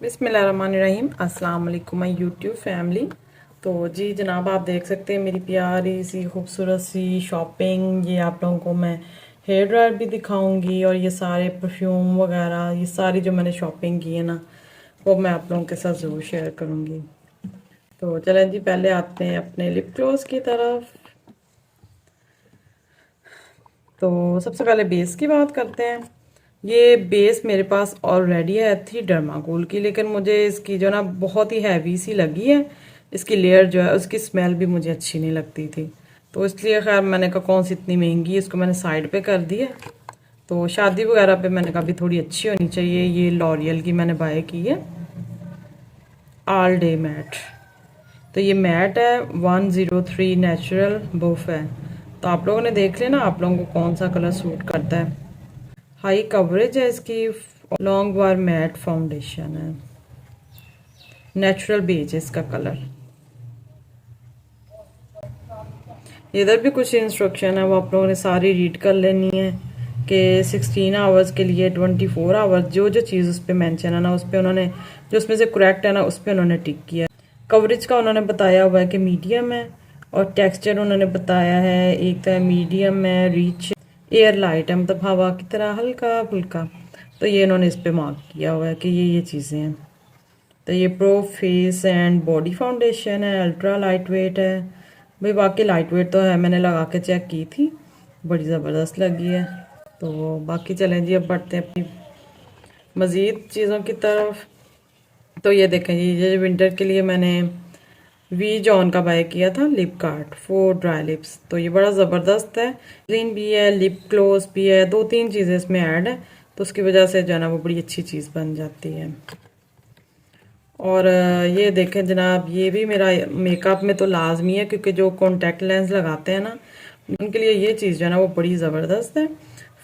बिस्मिल्लाहिर्रहमानिर्रहीम। अस्सलाम वालेकुम माय यूट्यूब फैमिली। तो जी जनाब, आप देख सकते हैं मेरी प्यारी सी खूबसूरत सी शॉपिंग। ये आप लोगों को मैं हेयर ड्रायर भी दिखाऊंगी और ये सारे परफ्यूम वगैरह, ये सारी जो मैंने शॉपिंग की है ना, वो मैं आप लोगों के साथ ज़रूर शेयर करूंगी। तो चलें जी, पहले आते हैं अपने लिप ग्लॉस की तरफ। तो सबसे पहले बेस की बात करते हैं। ये बेस मेरे पास ऑलरेडी है थी डर्माकोल की, लेकिन मुझे इसकी जो ना बहुत ही हैवी सी लगी है। इसकी लेयर जो है उसकी स्मेल भी मुझे अच्छी नहीं लगती थी, तो इसलिए खैर मैंने कहा कौन सी इतनी महंगी, इसको मैंने साइड पे कर दिया। तो शादी वगैरह पे मैंने कहा भी थोड़ी अच्छी होनी चाहिए। ये लॉरियल की मैंने बाय की है, ऑल डे मैट। तो ये मैट है 103 नेचुरल बुफ है। तो आप लोगों ने देख लेना आप लोगों को कौन सा कलर सूट करता है। हाई कवरेज है इसकी, लॉन्ग वार मैट फाउंडेशन है, नेचुरल बेज है इसका कलर। इधर भी कुछ इंस्ट्रक्शन है, वो आप लोगों ने सारी रीड कर लेनी है कि 16 आवर्स के लिए 24 आवर्स जो जो चीज़ उस पर मैंशन है ना, उस पर उन्होंने जो उसमें से करेक्ट है ना, उस पर उन्होंने टिक किया। कवरेज का उन्होंने बताया हुआ है कि मीडियम है, और टेक्सचर उन्होंने बताया है एक तो मीडियम है, रिच एयर लाइट है, मतलब हवा की तरह हल्का फुल्का। तो ये इन्होंने इस पर मार्क किया हुआ है कि ये चीज़ें हैं। तो ये pro face and body foundation है, अल्ट्रा लाइट वेट है। भाई बाकी लाइट वेट तो है, मैंने लगा के चेक की थी, बड़ी ज़बरदस्त लगी है। तो बाकी चलें जी, अब बढ़ते हैं अपनी मज़ीद चीज़ों की तरफ। तो ये देखें जी, ये विंटर के लिए मैंने वी जॉन का बाय किया था lip cart for dry lips. तो ये बड़ा ज़बरदस्त है, क्लीन भी है, लिप ग्लॉस भी है, दो तीन चीज़ें इसमें ऐड है, तो उसकी वजह से जो है ना वो बड़ी अच्छी चीज़ बन जाती है। और ये देखें जनाब, ये भी मेरा मेकअप में तो लाजमी है, क्योंकि जो कॉन्टैक्ट लेंस लगाते हैं ना, उनके लिए ये चीज़ जो है ना वो बड़ी ज़बरदस्त है।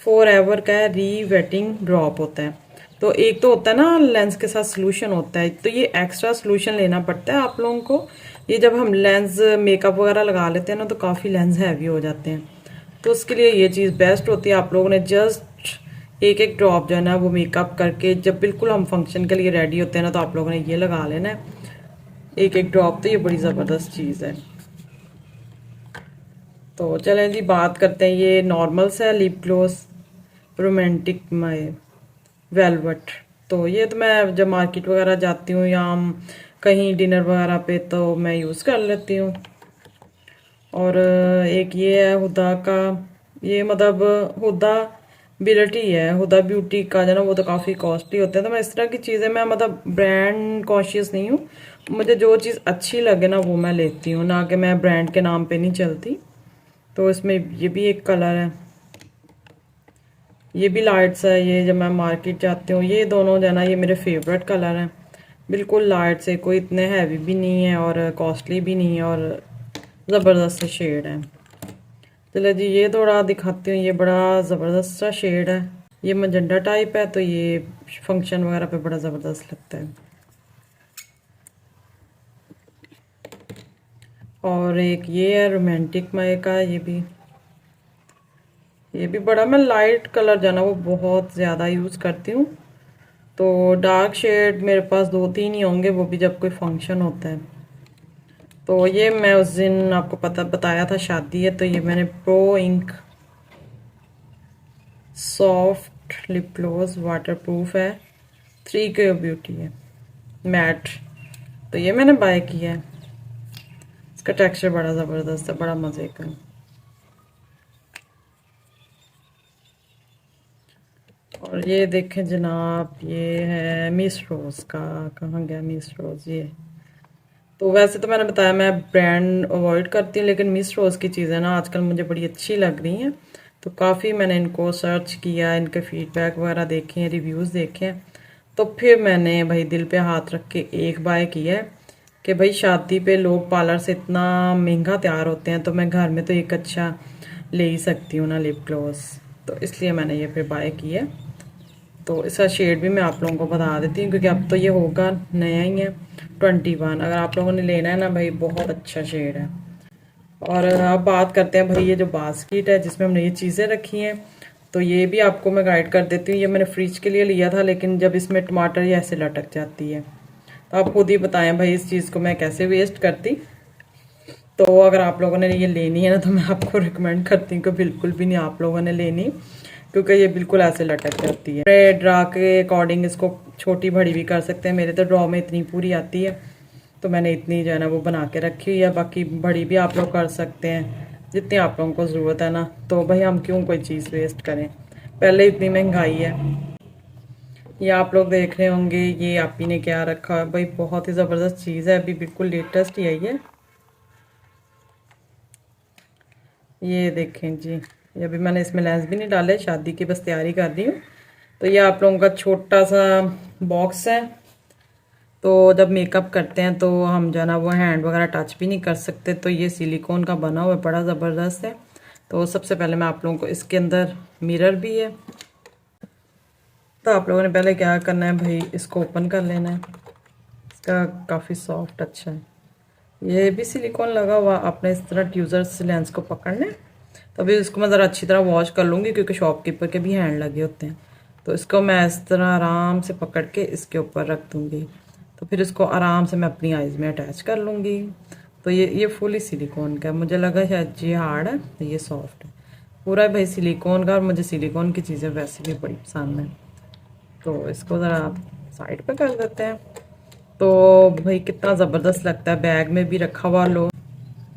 फॉर एवर का है, री वेटिंग ड्रॉप होता है। तो एक तो होता है ना लेंस के साथ सोल्यूशन होता है, तो ये एक्स्ट्रा सोल्यूशन लेना पड़ता है आप लोगों को। ये जब हम लेंस मेकअप वगैरह लगा लेते हैं ना, तो काफ़ी लेंस हैवी हो जाते हैं, तो उसके लिए ये चीज़ बेस्ट होती है। आप लोगों ने जस्ट एक एक ड्रॉप जो है ना वो मेकअप करके, जब बिल्कुल हम फंक्शन के लिए रेडी होते हैं ना, तो आप लोगों ने ये लगा लेना है एक एक ड्रॉप। तो ये बड़ी ज़बरदस्त चीज़ है। तो चलें जी, बात करते हैं ये नॉर्मल सा lip gloss romantic my velvet. तो ये तो मैं जब मार्केट वगैरह जाती हूँ या हम कहीं डिनर वगैरह पे, तो मैं यूज़ कर लेती हूँ। और एक ये है हुदा का, ये मतलब हुदा ब्यूटी है, हुदा ब्यूटी का जो ना वो तो काफ़ी कॉस्टली होते हैं। तो मैं इस तरह की चीज़ें, मैं मतलब ब्रांड कॉन्शियस नहीं हूँ, मुझे जो चीज़ अच्छी लगे ना वो मैं लेती हूँ, ना कि मैं ब्रांड के नाम पे नहीं चलती। तो इसमें ये भी एक कलर है, ये भी लाइट्स है। ये जब मैं मार्केट जाती हूँ, ये दोनों जो है ना ये मेरे फेवरेट कलर हैं, बिल्कुल लाइट से, कोई इतने हैवी भी नहीं है और कॉस्टली भी नहीं है, और ज़बरदस्त से शेड है। चलो जी, ये थोड़ा दिखाती हूँ, ये बड़ा ज़बरदस्त सा शेड है, ये मजेंडा टाइप है, तो ये फंक्शन वगैरह पे बड़ा ज़बरदस्त लगता है। और एक ये है रोमांटिक मय का, ये भी बड़ा, मैं लाइट कलर जो है ना वो बहुत ज़्यादा यूज़ करती हूँ। तो डार्क शेड मेरे पास दो तीन ही होंगे, वो भी जब कोई फंक्शन होता है। तो ये मैं उस दिन आपको बताया था शादी है, तो ये मैंने Pro Ink soft lip gloss waterproof है, 3K ब्यूटी है मैट। तो ये मैंने बाय किया है, इसका टेक्सचर बड़ा ज़बरदस्त है, बड़ा मज़े का। और ये देखें जनाब, ये है मिस रोज़ का, कहाँ गया मिस रोज़ ये। तो वैसे तो मैंने बताया मैं ब्रांड अवॉइड करती हूँ, लेकिन मिस रोज़ की चीज़ें ना आजकल मुझे बड़ी अच्छी लग रही हैं। तो काफ़ी मैंने इनको सर्च किया, इनके फीडबैक वगैरह देखे हैं, रिव्यूज़ देखे हैं, तो फिर मैंने भाई दिल पे हाथ रख के एक बाय किया है कि भाई शादी पे लोग पार्लर से इतना महंगा तैयार होते हैं, तो मैं घर में तो एक अच्छा ले ही सकती हूँ ना लिप ग्लॉस। तो इसलिए मैंने ये फिर बाय किया। तो इसका शेड भी मैं आप लोगों को बता देती हूँ, क्योंकि अब तो ये होगा नया ही है 21। अगर आप लोगों ने लेना है ना भाई, बहुत अच्छा शेड है। और अब बात करते हैं भाई, ये जो बास्केट है जिसमें हमने ये चीज़ें रखी हैं, तो ये भी आपको मैं गाइड कर देती हूँ। ये मैंने फ्रिज के लिए लिया था, लेकिन जब इसमें टमाटर ये ऐसे लटक जाती है, तो आप खुद ही बताएं भाई इस चीज़ को मैं कैसे वेस्ट करती। तो अगर आप लोगों ने ये लेनी है ना, तो मैं आपको रिकमेंड करती हूँ कि बिल्कुल भी नहीं आप लोगों ने लेनी, क्योंकि ये बिल्कुल ऐसे लटक जाती है। मेरे ड्रा के अकॉर्डिंग इसको छोटी बड़ी भी कर सकते हैं। मेरे तो ड्रॉ में इतनी पूरी आती है, तो मैंने इतनी जो है ना वो बना के रखी हुई है। बाकी बड़ी भी आप लोग कर सकते हैं जितनी आप लोगों को ज़रूरत है ना। तो भाई हम क्यों कोई चीज़ वेस्ट करें, पहले इतनी महंगाई है। ये आप लोग देख रहे होंगे ये आप ही ने क्या रखा है भाई, बहुत ही ज़बरदस्त चीज़ है, अभी बिल्कुल लेटेस्ट ही आई है। ये देखें जी, ये अभी मैंने इसमें लेंस भी नहीं डाले, शादी की बस तैयारी कर रही हूँ। तो ये आप लोगों का छोटा सा बॉक्स है। तो जब मेकअप करते हैं तो हम जो है ना वो हैंड वगैरह टच भी नहीं कर सकते, तो ये सिलिकॉन का बना हुआ है, बड़ा ज़बरदस्त है। तो सबसे पहले मैं आप लोगों को, इसके अंदर मिरर भी है। तो आप लोगों ने पहले क्या करना है भाई, इसको ओपन कर लेना है। इसका काफ़ी सॉफ्ट अच्छा है, ये भी सिलिकॉन लगा हुआ। आपने इस तरह ट्यूज़र से लेंस को पकड़ना है। तो अभी इसको मैं ज़रा अच्छी तरह वॉश कर लूँगी, क्योंकि शॉपकीपर के भी हैंड लगे होते हैं। तो इसको मैं इस तरह आराम से पकड़ के इसके ऊपर रख दूँगी। तो फिर इसको आराम से मैं अपनी आइज़ में अटैच कर लूँगी। तो ये फुली सिलिकॉन का है, मुझे लगा शायद ये हार्ड है, तो ये सॉफ्ट है पूरा भाई सिलिकॉन का। और मुझे सिलिकॉन की चीज़ें वैसे भी बड़ी पसंद है। तो इसको ज़रा साइड पे कर देते हैं। तो भाई कितना ज़बरदस्त लगता है, बैग में भी रखा हुआ लो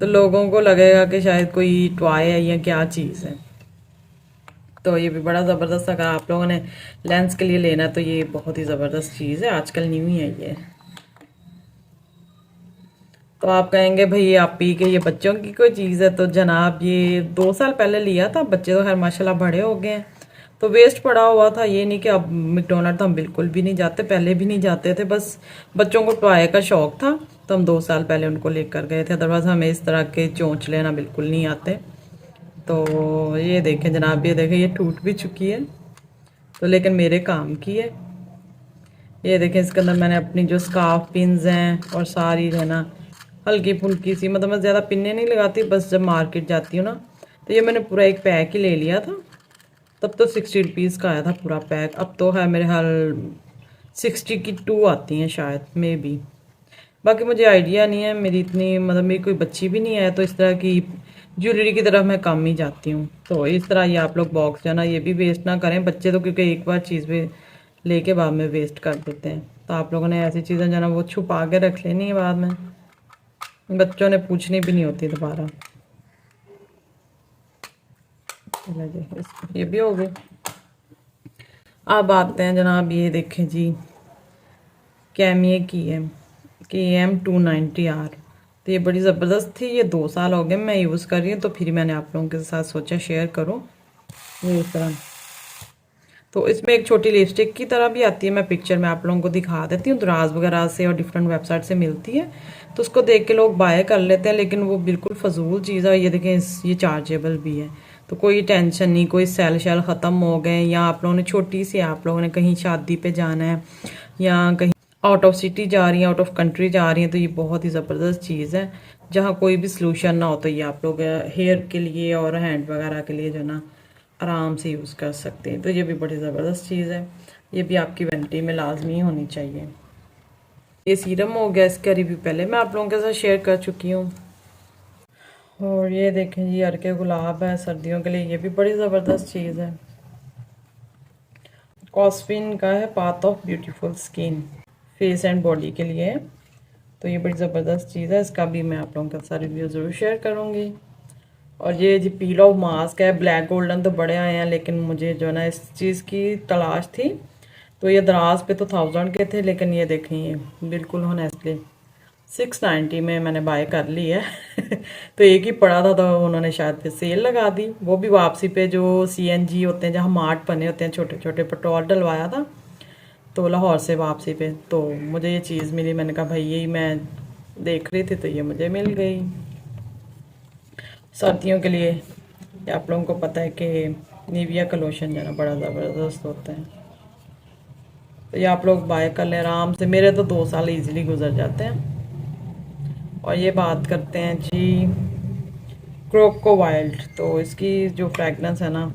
तो लोगों को लगेगा कि शायद कोई टॉय है या क्या चीज़ है। तो ये भी बड़ा ज़बरदस्त, अगर आप लोगों ने लेंस के लिए लेना है तो ये बहुत ही ज़बरदस्त चीज़ है, आजकल न्यू ही है ये। तो आप कहेंगे भाई ये आप ही के ये बच्चों की कोई चीज़ है, तो जनाब ये 2 साल पहले लिया था, बच्चे तो खैर माशाल्लाह बड़े हो गए हैं। तो वेस्ट पड़ा हुआ था, ये नहीं कि अब मैकडोनल्ड तो हम बिल्कुल भी नहीं जाते, पहले भी नहीं जाते थे, बस बच्चों को टॉय का शौक था तो हम 2 साल पहले उनको लेकर गए थे। अदरवाइज हमें इस तरह के चोंच लेना बिल्कुल नहीं आते। तो ये देखें जनाब, ये देखें ये टूट भी चुकी है, तो लेकिन मेरे काम की है। ये देखें इसके अंदर मैंने अपनी जो स्कार्फ पिन्स हैं और सारी है ना हल्की फुल्की सी, मतलब मैं ज़्यादा पिन्ने नहीं लगाती, बस जब मार्केट जाती हूँ ना तो ये मैंने पूरा एक पैक ही ले लिया था। तब तो 60 रुपीज़ का आया था पूरा पैक, अब तो है मेरे हाल 60 की 2 आती हैं शायद, मे बी। बाकी मुझे आइडिया नहीं है, मेरी इतनी मतलब मेरी कोई बच्ची भी नहीं है, तो इस तरह की ज्वेलरी की तरफ मैं कम ही जाती हूँ। तो इस तरह ये आप लोग बॉक्स जो है ना ये भी वेस्ट ना करें, बच्चे तो क्योंकि एक बार चीज़ भी लेके बाद में वेस्ट कर देते हैं। तो आप लोगों ने ऐसी चीज़ें जो है ना वो छुपा के रख लेनी है, बाद में बच्चों ने पूछनी भी नहीं होती दोबारा। ये भी हो गई। अब आते हैं जनाब, ये देखें जी कैमिए की है KM290R। तो ये बड़ी ज़बरदस्त थी, ये 2 साल हो गए मैं यूज़ कर रही हूँ, तो फिर मैंने आप लोगों के साथ सोचा शेयर करूँ। ये इस तरह, तो इसमें एक छोटी लिपस्टिक की तरह भी आती है, मैं पिक्चर में आप लोगों को दिखा देती हूँ। दराज वगैरह से और डिफरेंट वेबसाइट से मिलती है, तो उसको देख के लोग बाय कर लेते हैं, लेकिन वो बिल्कुल फजूल चीज़ है। ये देखें ये चार्जेबल भी है, तो कोई टेंशन नहीं, कोई सेल शेल ख़त्म हो गए, या आप लोगों ने छोटी सी आप लोगों ने कहीं शादी पे जाना है या कहीं आउट ऑफ सिटी जा रही हैं, आउट ऑफ कंट्री जा रही हैं, तो ये बहुत ही ज़बरदस्त चीज़ है। जहाँ कोई भी सलूशन ना हो तो ये आप लोग हेयर के लिए और हैंड वगैरह के लिए जो ना आराम से यूज़ कर सकते हैं। तो ये भी बड़ी ज़बरदस्त चीज़ है, ये भी आपकी वैनिटी में लाजमी होनी चाहिए। ये सीरम हो गया, इसका रिव्यू पहले मैं आप लोगों के साथ शेयर कर चुकी हूँ। और ये देखें जी अर्के गुलाब है सर्दियों के लिए, ये भी बड़ी ज़बरदस्त चीज़ है। कॉस्फिन का है path of beautiful skin, face and body के लिए है। तो ये बड़ी ज़बरदस्त चीज़ है, इसका भी मैं आप लोगों के साथ रिव्यू ज़रूर शेयर करूँगी। और ये जी पील ऑफ मास्क है, ब्लैक गोल्डन तो बड़े आए हैं, लेकिन मुझे जो है ना इस चीज़ की तलाश थी। तो ये दराज पे तो 1000 के थे, लेकिन ये देखें ये बिल्कुल होनेस्टली 690 में मैंने बाय कर ली है। तो एक ही पड़ा था, तो उन्होंने शायद फिर सेल लगा दी, वो भी वापसी पे जो CNG होते हैं जहाँ मार्ट बने होते हैं छोटे छोटे, पेट्रोल डलवाया था तो लाहौर से वापसी पे। तो मुझे ये चीज़ मिली, मैंने कहा भाई यही मैं देख रही थी, तो ये मुझे मिल गई सर्दियों के लिए। आप लोगों को पता है कि निविया का लोशन जो है ना बड़ा ज़बरदस्त होता है, तो ये आप लोग बाय कर लें आराम से। मेरे तो 2 साल इजीली गुजर जाते हैं। और ये बात करते हैं जी क्रोको वाइल्ड, तो इसकी जो फ्रेगनेंस है ना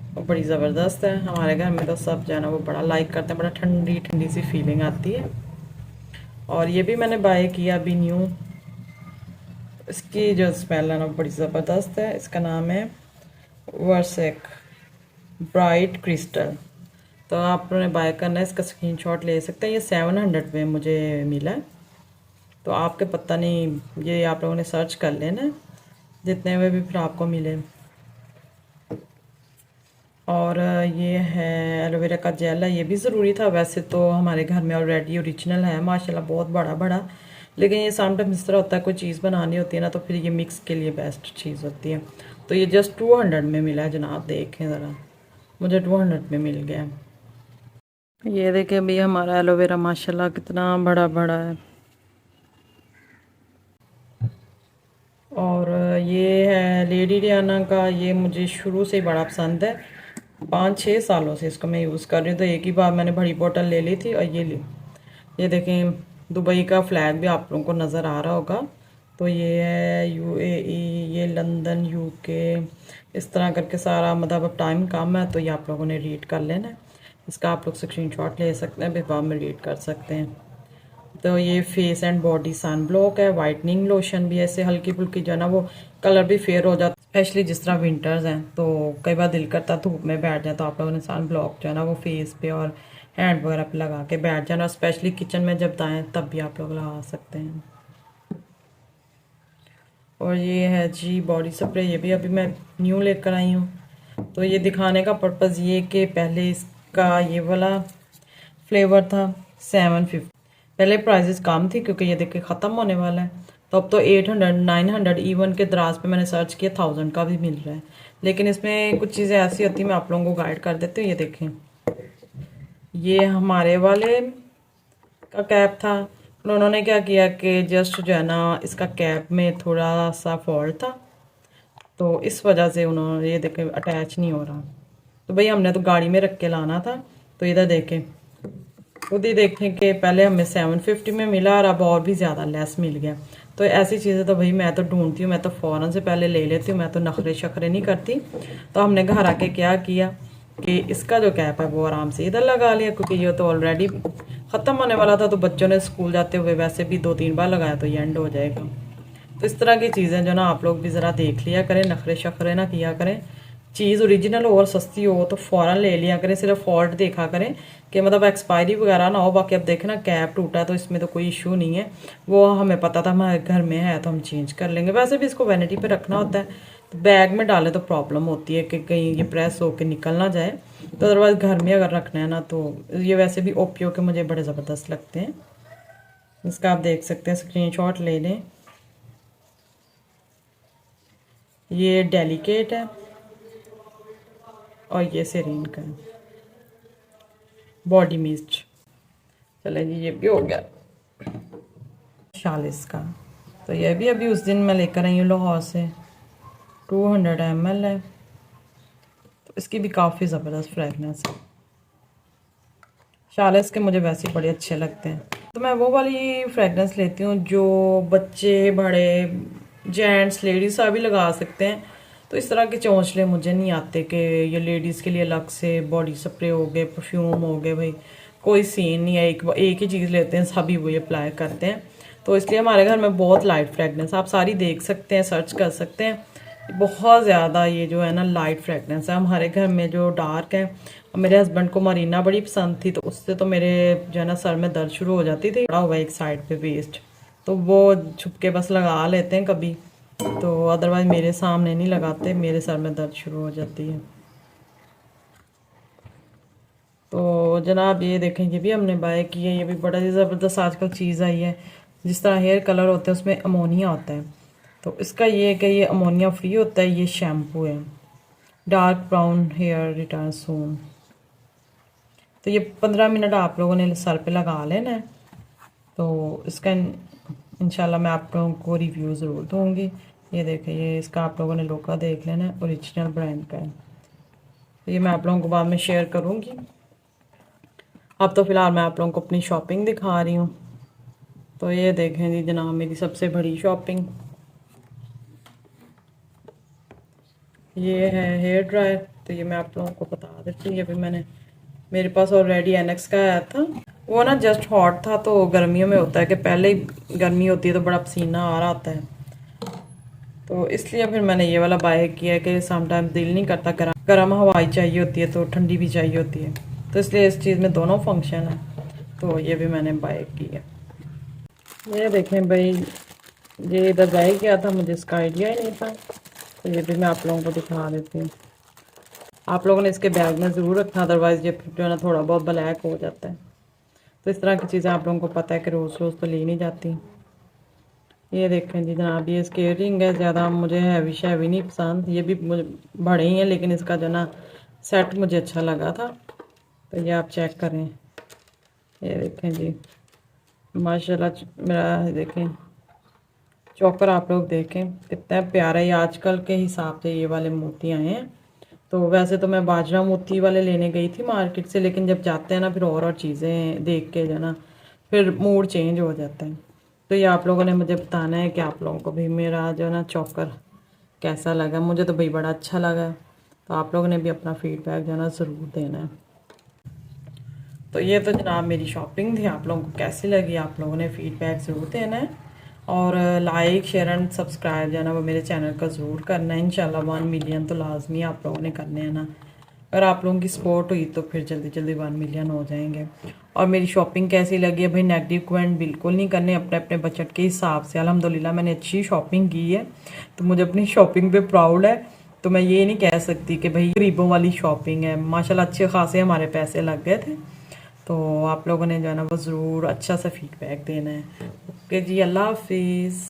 और बड़ी ज़बरदस्त है। हमारे घर में तो सब जो है ना वो बड़ा लाइक करते हैं, बड़ा ठंडी ठंडी सी फीलिंग आती है। और ये भी मैंने बाय किया अभी न्यू। इसकी जो स्मेल है ना बड़ी ज़बरदस्त है। इसका नाम है वर्सेक ब्राइट क्रिस्टल। तो आपने बाय करना है, इसका स्क्रीनशॉट ले सकते हैं। ये 700 में मुझे मिला है। तो आपके पता नहीं, ये आप लोगों ने सर्च कर लेना जितने में भी फिर आपको मिले। और ये है एलोवेरा का जेल है, ये भी ज़रूरी था। वैसे तो हमारे घर में ऑलरेडी ओरिजिनल है माशाल्लाह, बहुत बड़ा बड़ा। लेकिन ये समटाइम इस तरह होता है, कोई चीज़ बनानी होती है ना तो फिर ये मिक्स के लिए बेस्ट चीज़ होती है। तो ये जस्ट 200 में मिला है जनाब, देखें ज़रा, मुझे 200 में मिल गया। ये देखें भैया हमारा एलोवेरा माशाल्लाह कितना बड़ा बड़ा है। और ये है लेडी डियाना का, ये मुझे शुरू से ही बड़ा पसंद है। 5-6 सालों से इसको मैं यूज़ कर रही हूँ। तो एक ही बार मैंने बड़ी बोतल ले ली थी और ये ली। ये देखें दुबई का फ्लैग भी आप लोगों को नज़र आ रहा होगा। तो ये है यूएई, ये लंदन, यूके, इस तरह करके सारा, मतलब अब टाइम कम है तो ये आप लोगों ने रीड कर लेना है। इसका आप लोग स्क्रीनशॉट ले सकते हैं, फिर बाद में रीड कर सकते हैं। तो ये face and body sunblock है, वाइटनिंग लोशन भी है। ऐसे हल्की फुल्की जो है ना वो कलर भी फेयर हो जाता है, स्पेशली जिस तरह विंटर्स हैं तो कई बार दिल करता धूप में बैठ जाए तो आप लोगों ने सन ब्लॉक जो है ना वो फेस पे और हैंड वगैरह पे लगा के बैठ जाना। और स्पेशली किचन में जब दाएं तब भी आप लोग लगा सकते हैं। और ये है जी बॉडी स्प्रे, ये भी अभी मैं न्यू लेकर आई हूँ। तो ये दिखाने का पर्पज़ ये कि पहले इसका ये वाला फ्लेवर था 750। पहले प्राइसेस कम थी क्योंकि ये देख के ख़त्म होने वाला है। तो अब तो 800-900 इवन के दराज पे मैंने सर्च किया 1000 का भी मिल रहा है। लेकिन इसमें कुछ चीज़ें ऐसी होती हैं, मैं आप लोगों को गाइड कर देती हूँ। ये देखें, ये हमारे वाले का कैप था। उन्होंने क्या किया कि जस्ट जो है ना इसका कैप में थोड़ा सा फॉल्ट था, तो इस वजह से उन्होंने, ये देखें अटैच नहीं हो रहा। तो भाई हमने तो गाड़ी में रख के लाना था। तो इधर देखें, खुद ही देखें कि पहले हमें 750 में मिला और अब और भी ज़्यादा लेस मिल गया। तो ऐसी चीज़ें तो भाई मैं तो ढूंढती हूँ, मैं तो फ़ौरन से पहले ले लेती हूँ, मैं तो नखरे शखरे नहीं करती। तो हमने घर आके क्या किया कि इसका जो कैप है वो आराम से इधर लगा लिया, क्योंकि ये तो ऑलरेडी ख़त्म होने वाला था। तो बच्चों ने स्कूल जाते हुए वैसे भी 2-3 बार लगाया तो ये एंड हो जाएगा। तो इस तरह की चीज़ें जो ना आप लोग भी ज़रा देख लिया करें, नखरे शखरे ना किया करें। चीज़ ओरिजिनल हो और सस्ती हो तो फ़ौरन ले लिया करें। सिर्फ फॉल्ट देखा करें कि मतलब एक्सपायरी वगैरह ना हो। बाकी अब देखें ना कैप टूटा तो इसमें तो कोई इशू नहीं है, वो हमें पता था हमारे घर में है तो हम चेंज कर लेंगे। वैसे भी इसको वैनिटी पे रखना होता है, तो बैग में डालें तो प्रॉब्लम होती है कि कहीं ये प्रेस होकर निकल ना जाए। तो अदरवाइज़ घर में अगर रखना है ना तो ये वैसे भी ओपीओ के मुझे बड़े ज़बरदस्त लगते हैं। इसका आप देख सकते हैं, स्क्रीनशॉट ले लें। ये डेलिकेट है और ये सेरीन का है, बॉडी मिस्ट। चले जी, ये भी हो गया 40 का। तो ये भी अभी उस दिन मैं लेकर आई हूँ लाहौर से, 200 ml है। तो इसकी भी काफ़ी ज़बरदस्त फ्रेगनेंस है। 40 के मुझे वैसे बड़े अच्छे लगते हैं। तो मैं वो वाली फ्रेगनेंस लेती हूँ जो बच्चे, बड़े, जेंट्स, लेडीज़ सभी लगा सकते हैं। तो इस तरह के चौंचले मुझे नहीं आते कि ये लेडीज़ के लिए अलग से बॉडी स्प्रे हो गए, परफ्यूम हो गए। भाई कोई सीन नहीं है, एक ही चीज़ लेते हैं, सभी वही अप्लाई करते हैं। तो इसलिए हमारे घर में बहुत लाइट फ्रेगनेंस आप सारी देख सकते हैं, सर्च कर सकते हैं। बहुत ज़्यादा ये जो है ना लाइट फ्रेगनेंस है। हमारे घर में जो डार्क है, मेरे हस्बैंड को मरीना बड़ी पसंद थी, तो उससे तो मेरे जो है ना सर में दर्द शुरू हो जाती थी। पड़ा हुआ एक साइड पे वेस्ट, तो वो छुपके बस लगा लेते हैं कभी, तो अदरवाइज मेरे सामने नहीं लगाते, मेरे सर में दर्द शुरू हो जाती है। तो जनाब ये देखें, ये भी हमने बाय की है। ये भी बड़ा ही ज़बरदस्त आजकल चीज़ आई है। जिस तरह हेयर कलर होते हैं उसमें अमोनिया होता है, तो इसका ये है कि ये अमोनिया फ्री होता है। ये शैम्पू है, डार्क ब्राउन हेयर रिटर्न सून। तो ये 15 मिनट आप लोगों ने सर पे लगा लेना है। तो इसका इंशाल्लाह मैं आप लोगों को रिव्यू ज़रूर दूँगी। ये देखें, ये इसका आप लोगों ने लोका देख लेना है, ओरिजिनल ब्रांड का है। तो ये मैं आप लोगों को बाद में शेयर करूँगी। अब तो फ़िलहाल मैं आप लोगों को अपनी शॉपिंग दिखा रही हूँ। तो ये देखें जी जनाब, मेरी सबसे बड़ी शॉपिंग ये है हेयर ड्रायर। तो ये मैं आप लोगों को बता देती हूँ। ये भी मैंने, मेरे पास ऑलरेडी एनेक्स का आया था, वो ना जस्ट हॉट था। तो गर्मियों में होता है कि पहले ही गर्मी होती है तो बड़ा पसीना आ रहा होता है, तो इसलिए फिर मैंने ये वाला बाय किया है कि समटाइम दिल नहीं करता, गर्म हवाई चाहिए होती है तो ठंडी भी चाहिए होती है, तो इसलिए इस चीज़ में दोनों फंक्शन है। तो ये भी मैंने बाय किया। ये देखें भाई, ये इधर बाय किया था, मुझे इसका आइडिया ही नहीं था, तो ये भी मैं आप लोगों को दिखा देती हूँ। आप लोगों ने इसके बैग में ज़रूर रखना, अदरवाइज़ ये जो है ना थोड़ा बहुत ब्लैक हो जाता है। तो इस तरह की चीज़ें आप लोगों को पता है कि रोज़ रोज़ तो ली नहीं जाती। ये देखें जी जनाब, ये इसके इयरिंग है, ज़्यादा मुझे हैवी शैवी नहीं पसंद, ये भी मुझे बड़े ही हैं, लेकिन इसका जो ना सेट मुझे अच्छा लगा था। तो ये आप चेक करें, ये देखें जी माशाल्लाह। मेरा देखें चोकर, आप लोग देखें कितना प्यारा है। आजकल के हिसाब से ये वाले मोती आए हैं। तो वैसे तो मैं बाजरा मोती वाले लेने गई थी मार्केट से, लेकिन जब जाते हैं ना फिर और चीज़ें देख के जो ना फिर मूड चेंज हो जाता है। तो ये आप लोगों ने मुझे बताना है कि आप लोगों को भी मेरा जो ना चोकर कैसा लगा। मुझे तो भाई बड़ा अच्छा लगा, तो आप लोगों ने भी अपना फीडबैक जो ना ज़रूर देना है। तो ये तो जनाब मेरी शॉपिंग थी, आप लोगों को कैसी लगी आप लोगों ने फीडबैक ज़रूर देना है। और लाइक शेयर एंड सब्सक्राइब जो है ना वो मेरे चैनल का ज़रूर करना है। इंशाल्लाह 1 मिलियन तो लाजमी आप लोगों ने करने हैं ना। अगर आप लोगों की सपोर्ट हुई तो फिर जल्दी जल्दी 1 मिलियन हो जाएंगे। और मेरी शॉपिंग कैसी लगी है भाई, नेगेटिव कमेंट बिल्कुल नहीं करने, अपने अपने बजट के हिसाब से। अल्हम्दुलिल्लाह मैंने अच्छी शॉपिंग की है, तो मुझे अपनी शॉपिंग पे प्राउड है। तो मैं ये नहीं कह सकती कि भाई गरीबों वाली शॉपिंग है, माशाल्लाह अच्छे खासे हमारे पैसे लग गए थे। तो आप लोगों ने जो है ना वो ज़रूर अच्छा सा फीडबैक देना है। ओके जी, अल्लाह हाफिज़।